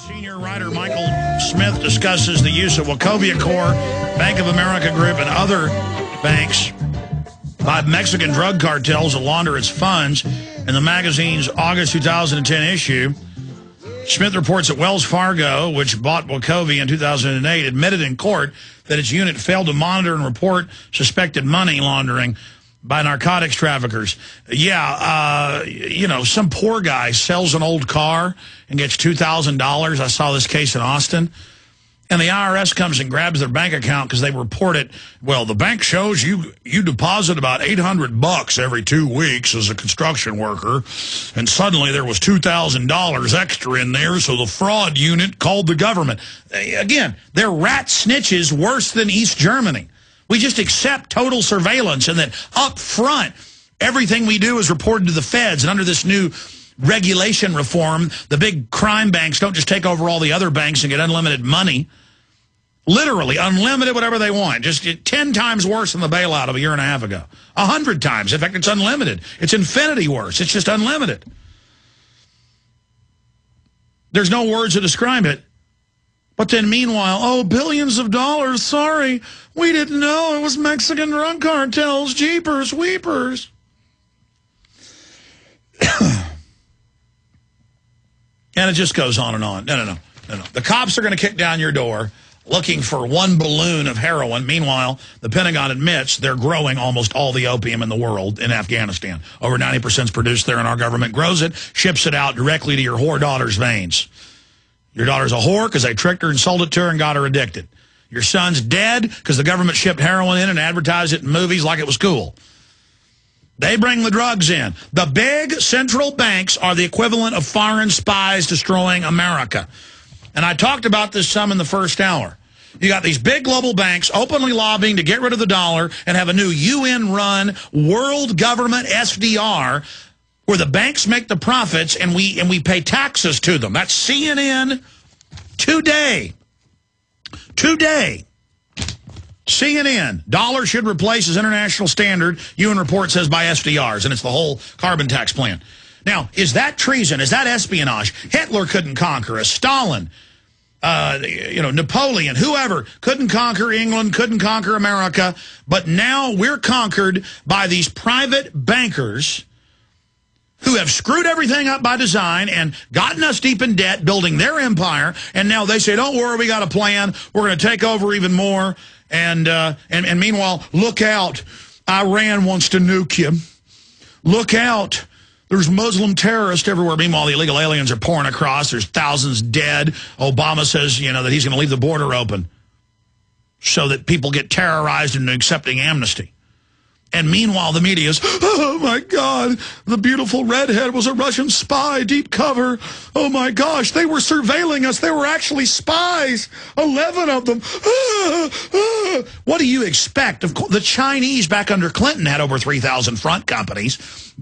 Senior writer Michael Smith discusses the use of Wachovia Corp, Bank of America Group, and other banks by Mexican drug cartels to launder its funds in the magazine's August 2010 issue. Smith reports that Wells Fargo, which bought Wachovia in 2008, admitted in court that its unit failed to monitor and report suspected money laundering by narcotics traffickers. Yeah, some poor guy sells an old car and gets $2,000. I saw this case in Austin. And the IRS comes and grabs their bank account because they report it. Well, the bank shows you deposit about $800 every 2 weeks as a construction worker, and suddenly there was $2,000 extra in there, so the fraud unit called the government. Again, they're rat snitches worse than East Germany. We just accept total surveillance, and that up front, everything we do is reported to the feds. And under this new regulation reform, the big crime banks don't just take over all the other banks and get unlimited money. Literally, unlimited whatever they want. Just 10 times worse than the bailout of a year and a half ago. 100 times. In fact, it's unlimited. It's infinity worse. It's just unlimited. There's no words to describe it. But then meanwhile, oh, billions of dollars, sorry. We didn't know it was Mexican drug cartels. Jeepers, weepers. And it just goes on and on. No. The cops are going to kick down your door looking for one balloon of heroin. Meanwhile, the Pentagon admits they're growing almost all the opium in the world in Afghanistan. Over 90% is produced there, and our government grows it, ships it out directly to your whore daughter's veins. Your daughter's a whore because they tricked her and sold it to her and got her addicted. Your son's dead because the government shipped heroin in and advertised it in movies like it was cool. They bring the drugs in. The big central banks are the equivalent of foreign spies destroying America. And I talked about this some in the first hour. You got these big global banks openly lobbying to get rid of the dollar and have a new UN-run world government SDR where the banks make the profits and we pay taxes to them. That's CNN today. Today. CNN. Dollar should replace as international standard, UN report says, by SDRs, and it's the whole carbon tax plan. Now, is that treason? Is that espionage? Hitler couldn't conquer us. Stalin, Napoleon, whoever, couldn't conquer England, couldn't conquer America. But now we're conquered by these private bankers who have screwed everything up by design and gotten us deep in debt, building their empire. And now they say, don't worry, we got a plan. We're going to take over even more. And meanwhile, look out. Iran wants to nuke you. Look out. There's Muslim terrorists everywhere. Meanwhile, the illegal aliens are pouring across. There's thousands dead. Obama says, that he's going to leave the border open so that people get terrorized into accepting amnesty. And meanwhile, the media is, oh, my God, the beautiful redhead was a Russian spy, deep cover. Oh, my gosh, they were surveilling us. They were actually spies, 11 of them. What do you expect? Of course, the Chinese back under Clinton had over 3,000 front companies.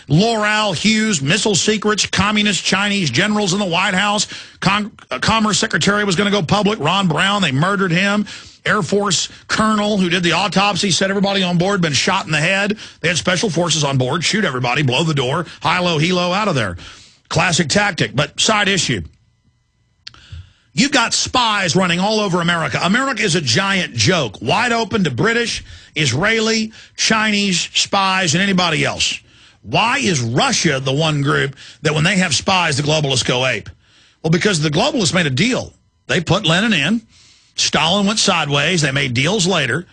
L'Oreal, Hughes, Missile Secrets, communist Chinese generals in the White House. Commerce Secretary was going to go public. Ron Brown, they murdered him. Air Force colonel who did the autopsy said everybody on board been shot in the head. They had special forces on board, shoot everybody, blow the door, high-low, helo, out of there. Classic tactic, but side issue. You've got spies running all over America. America is a giant joke, wide open to British, Israeli, Chinese spies, and anybody else. Why is Russia the one group that when they have spies, the globalists go ape? Well, because the globalists made a deal. They put Lenin in. Stalin went sideways. They made deals later.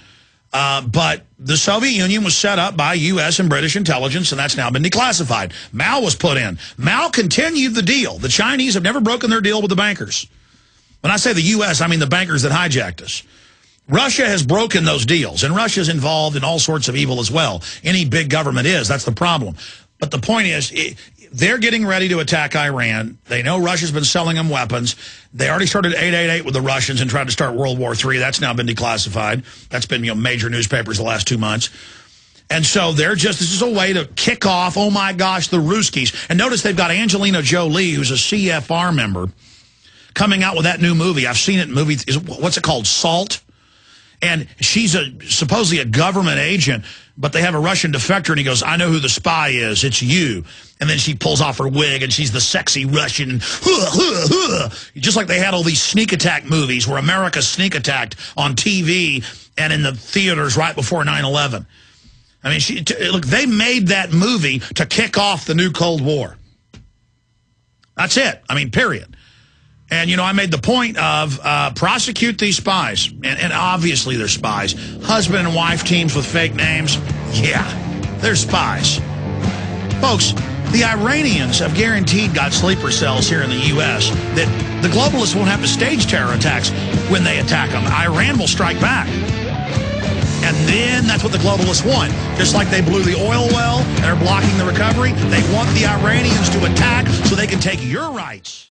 But the Soviet Union was set up by U.S. and British intelligence, and that's now been declassified. Mao was put in. Mao continued the deal. The Chinese have never broken their deal with the bankers. When I say the U.S., I mean the bankers that hijacked us. Russia has broken those deals, and Russia's involved in all sorts of evil as well. Any big government is. That's the problem. But the point is, they're getting ready to attack Iran. They know Russia's been selling them weapons. They already started 888 with the Russians and tried to start World War III. That's now been declassified. That's been major newspapers the last 2 months. And so this is a way to kick off, oh my gosh, the Ruskies. And notice they've got Angelina Jolie, who's a CFR member, coming out with that new movie. I've seen it in movies. What's it called? Salt. And she's supposedly a government agent, but they have a Russian defector, and he goes, I know who the spy is. It's you. And then she pulls off her wig, and she's the sexy Russian. Just like they had all these sneak attack movies where America sneak attacked on TV and in the theaters right before 9/11. I mean, look, they made that movie to kick off the new Cold War. That's it. I mean, period. And, you know, I made the point of prosecute these spies. And obviously they're spies. Husband and wife teams with fake names. Yeah, they're spies. Folks, the Iranians have guaranteed got sleeper cells here in the U.S. that the globalists won't have to stage terror attacks when they attack them. Iran will strike back. And then that's what the globalists want. Just like they blew the oil well and are blocking the recovery, they want the Iranians to attack so they can take your rights.